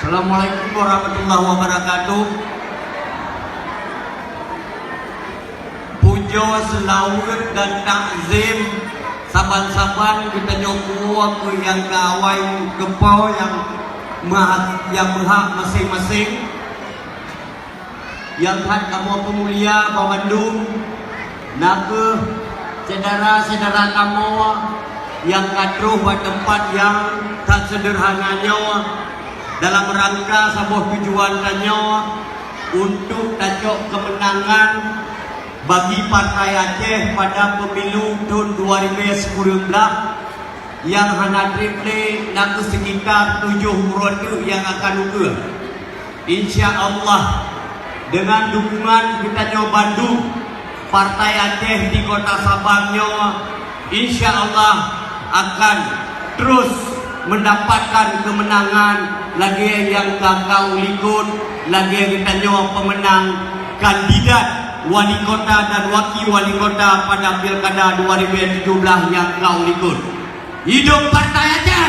Assalamualaikum warahmatullahi wabarakatuh. Puja selawat dan takzim saban-saban kita nyokua ke yang kawai gempau yang berhak masing-masing. Yang had kamu pemulia Bandung, naga saudara-saudara kamu yang kadruh buat tempat yang tak sederhananya dalam rangka sebuah tujuan tanya untuk tajuk kemenangan bagi Partai Aceh pada pemilu tahun 2019 yang hana triple naga sekitar 7 murid yang akan ukur. Insya Allah dengan dukungan kita nyo Bandung, Partai Aceh di Kota Sabangnya insya Allah akan terus mendapatkan kemenangan lagi yang kakau likut, lagi kita nyo pemenang kandidat wali kota dan wakil wali kota pada pilkada 2017 yang kau likut. Hidup Partai Aceh!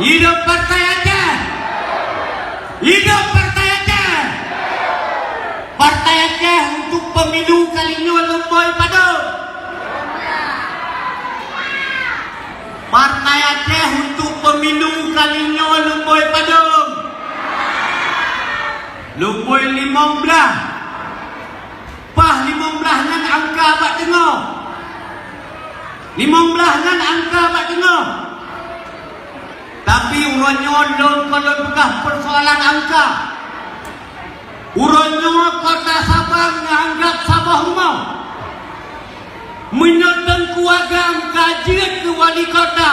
Hidup Partai Aceh! Hidup Partai Aceh! Partai Aceh untuk pemilu kali ini lumboi pada. Partai Aceh untuk pemilu kali ini lumboi pada. Lumboi 15. Pah 15 nan angka bak dengar. 15 nan angka bak dengar. Tapi urangnya kalau bekas persoalan angka. Urangnya Kota Sabang anggap Sabah rumah. Menyotong kuagam kajian ke wali kota.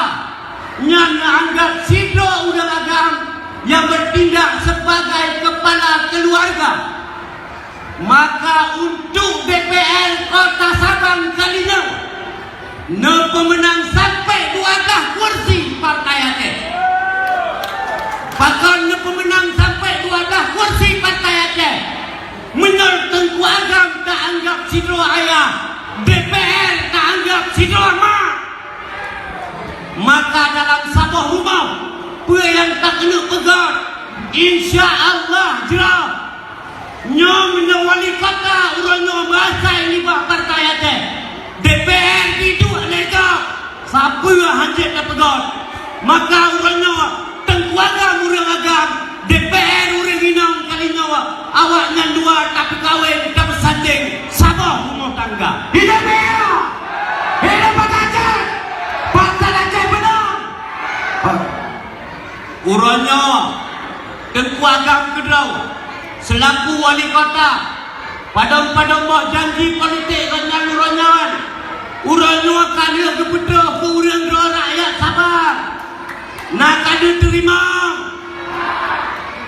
Yang anggap sidro udang agam yang bertindak sebagai kepala keluarga. Maka untuk DPR Kota Sabang kali ini pemenang sampai 12 kursi Partai Aceh. Bahkan pemenang sampai 12 kursi Partai Aceh. Menurut Tengku Agam tak anggap sidro ayah, DPR tak anggap sidro mak. Maka dalam Sabah rumah apa yang tak kena pegat, insya Allah jerah nyom wali kota urangnya bahasa libah Partai Aceh. DPR hidup lega siapa hajat tak pegat. Maka urangnya Tengku Agam urang agam, DPR urang inang kali nyawa awaknya dua tapi kawin tak bersanding Sabah rumah tangga. Hidup dia! Hidup Partai Aceh! Partai Aceh menang! Urangnya Tengku Agam Kedrau selaku wali kota padang-padang buat janji politik dengan urangan. Urangnya akan dia kebetul ke urang rakyat Sabah. Nak ada terima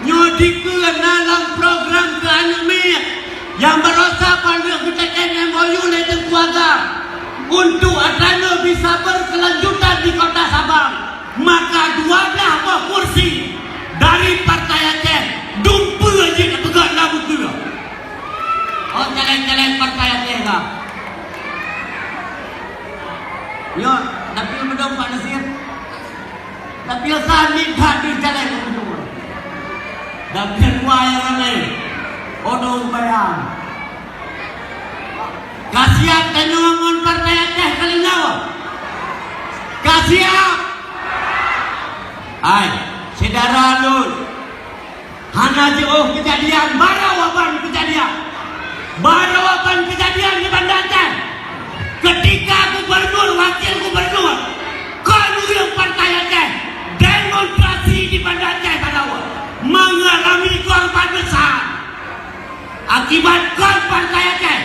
nyodikeun dalam program keanimir yang berosa pada ketekan MOU oleh Tengku Agam untuk adanya bisa berkelanjutan di Kota Sabang. Maka 12 buah kursi dari Partai Aceh dumpu aja nak pegang lagu tu. Oh jalan-jalan Partai Aceh kah? Yo, tapi belum Pak Nasir. Tapi sani tak di jalan tu. Dan kedua yang ramai odong bayang. Kasihan tanyongan Partai Aceh kali nyawa. Kasihan. Hai, saudara lul. Hana jauh kejadian, barawapan kejadian. Barawapan kejadian di Banda Aceh. Ketika gubernur, wakil gubernur, konul Partai Aceh, demonstrasi di Banda Aceh Barawa mengalami korban besar. Akibat korban Partai Aceh.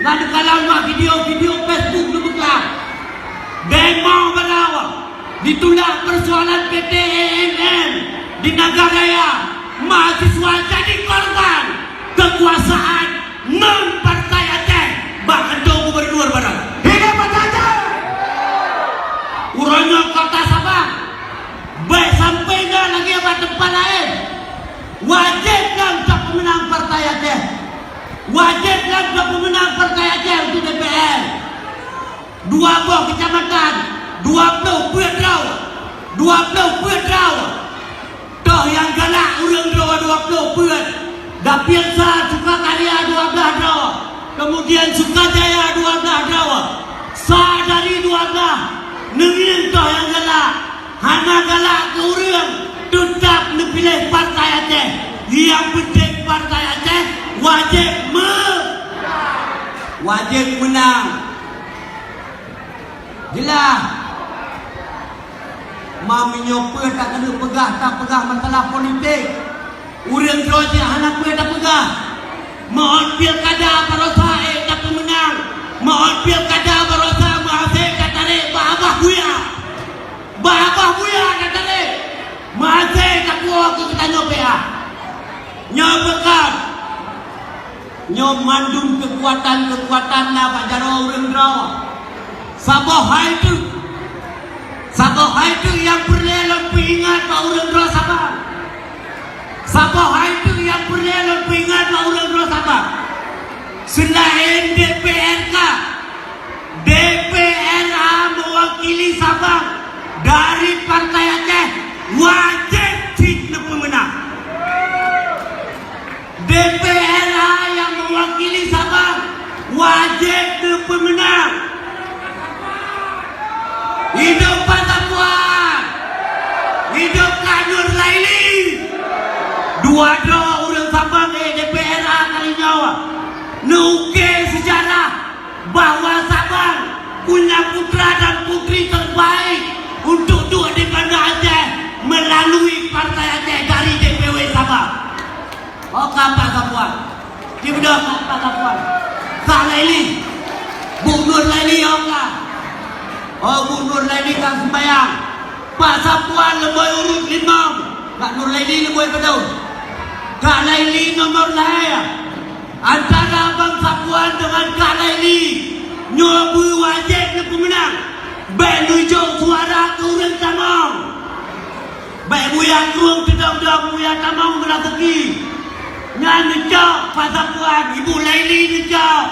Nggak kalau video-video Facebook lu buka. Demo Barawa ditolak persoalan PT ENN di Nagaraya. Mahasiswa jadi korban kekuasaan non Partai Aceh. Bahkan gubernur Barawa. Hidup Partai Aceh. Urangnya Kota Sabang. Baik sampai dah lagi apa tempat lain. Wajibkan untuk pemenang Partai Aceh. Wajibkan untuk pemenang Partai Aceh untuk DPR. 2 buah kecamatan, 20 Putrau, kemudian Sukajaya 12 draw. Sadari 12 negeri toh yang galak. Hana galak ke urang tetap dipilih partai Aceh. Yang penting partai Aceh wajib menang. Jelas. Mami nyopa tak kena pegah masalah politik. Urang Georgia anak gue tak pegah. Mohon pilkada Barossa tak menang. Mohon pilkada Barossa masih tak tarik Abah Buya tak tarik. Masih tak kuat kita nyopea. Nyobakan. Nyom mandum kekuatan lah Pak Jaro urang Draw. Sabah itu yang berlelon ingat Pak urang Draw Sabah. Sabah itu yang berlelon ingat Pak urang Draw Sabah. Selain DPRA mewakili Sabah dari Partai Aceh wajib tidak pemenang. DPRA yang mewakili Sabah wajib tidak pemenang. Hidup Pak Sapuan, hidup Kak Nur Laili. Dua draw urang Sabah DPRA kali nyawa. Nukil sejarah bahawa Sabah punya putra dan putri terbaik untuk duduk di Bandar Aceh melalui Partai Aceh dari DPW Sabah. Oke Pak Sapuan, kita Pak Sapuan, Kak Laili, Bu Nur Laili oke. Bu Nur Laili tak sembayang. Pak Sapuan lebih urut 5. Kak Nur Laili lebih kedua. Kak Laili nomor lahir. Antara Abang Sapuan dengan Kak Laili, nyobu wajib nak pemenang. Baik nunjuk suara ke urang Tamang. Baik buyang ruang tidak buyang Tamang berlaku. Nyan necak Pak Sapuan, Ibu Laili necak.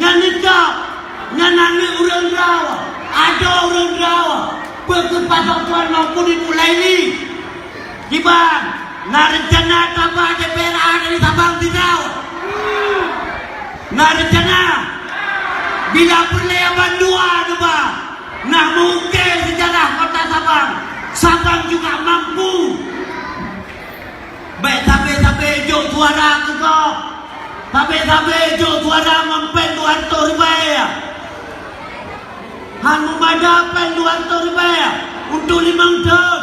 Nyan necak. Nyan anak urang Draw. Ada urang Draw. Pergi Pak Sapuan maupun Ibu Laili. Kiban, nak rencana tambah DPRA dari Sabang tidak? Nak rencana? Bila perlayaban 2 coba. Nak mengukir sejarah kota Sabang. Sabang juga mampu. Baik sampai jok suara ke kau. Sampai jok suara mempen 200 ribu. Han memadapan 200 ribu untuk 5 tahun.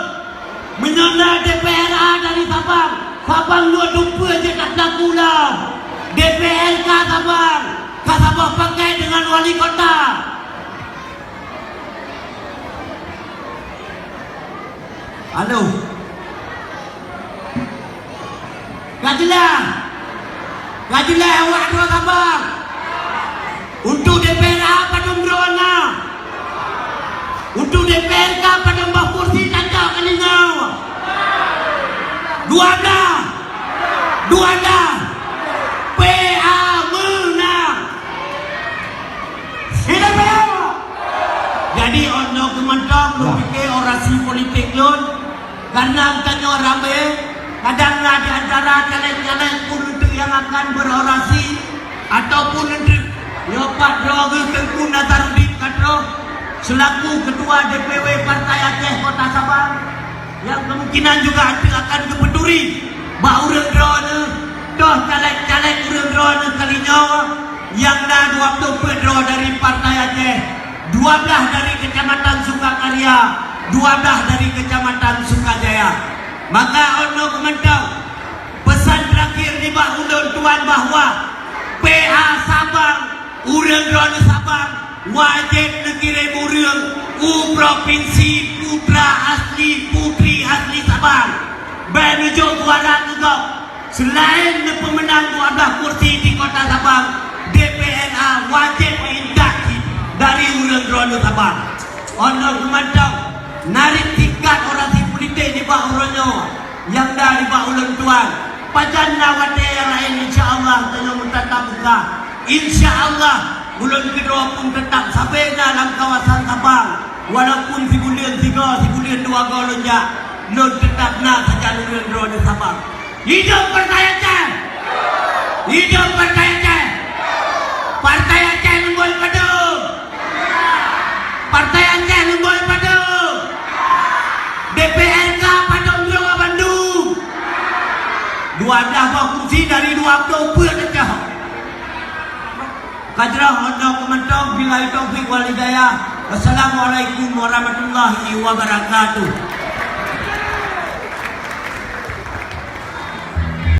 Menyolah DPRA dari Sabang. Sabang 22 je kat Nakulau. DPRK Sabang. Kak Sabang pakai dengan wali kota. Halo. Kajilah awak dua Sabang. Untuk DPRA pada Mberwana. Untuk DPRK pada Mbah Kursi Tanjau Kalingau. 12 PA menang. Hidup PA. Jadi ono kementerian memikir orasi politik lun. Karena tanya ramai. Kadang-kadang di antara caleg-caleg pun untuk yang akan berorasi ataupun untuk nyopat droge Tengku Nazarudin Kadro selaku ketua DPW Partai Aceh Kota Sabang yang kemungkinan juga akan ke Peduri bak urang drone doh caleg-caleg urang drone kali nyawa yang dah 20 draw dari Partai Aceh, 12 dari Kecamatan Sukakarya, 12 dari Kecamatan Sukajaya. Maka ono kementau pesan terakhir di bak ulun tuan bahawa PA Sabang urang drone Sabang wajib dikirim urang provinsi putra asli putri asli Sabang. Menuju suara juga selain pemenang 12 kursi di Kota Sabang, DPRA wajib mengindaksi dari urang drone Sabang. Ono memantau narik tingkat orasi politik di bawah urangnya yang dah di bawah ulun tuan. Pajan nawate yang lain insya-Allah tanya tetap buka. Insya-Allah bulan kedua pun tetap sampai dalam kawasan Sabang. Walaupun si bulan 3, si bulan 2 golonja, non tetap nak saja bulan 2 di Sabang. Hidup Partai Aceh. Hidup Partai wadah berfungsi dari dua topik saja. Kadrah hendak komentar bila taufiq wal hidayah. Wassalamualaikum warahmatullahi wabarakatuh.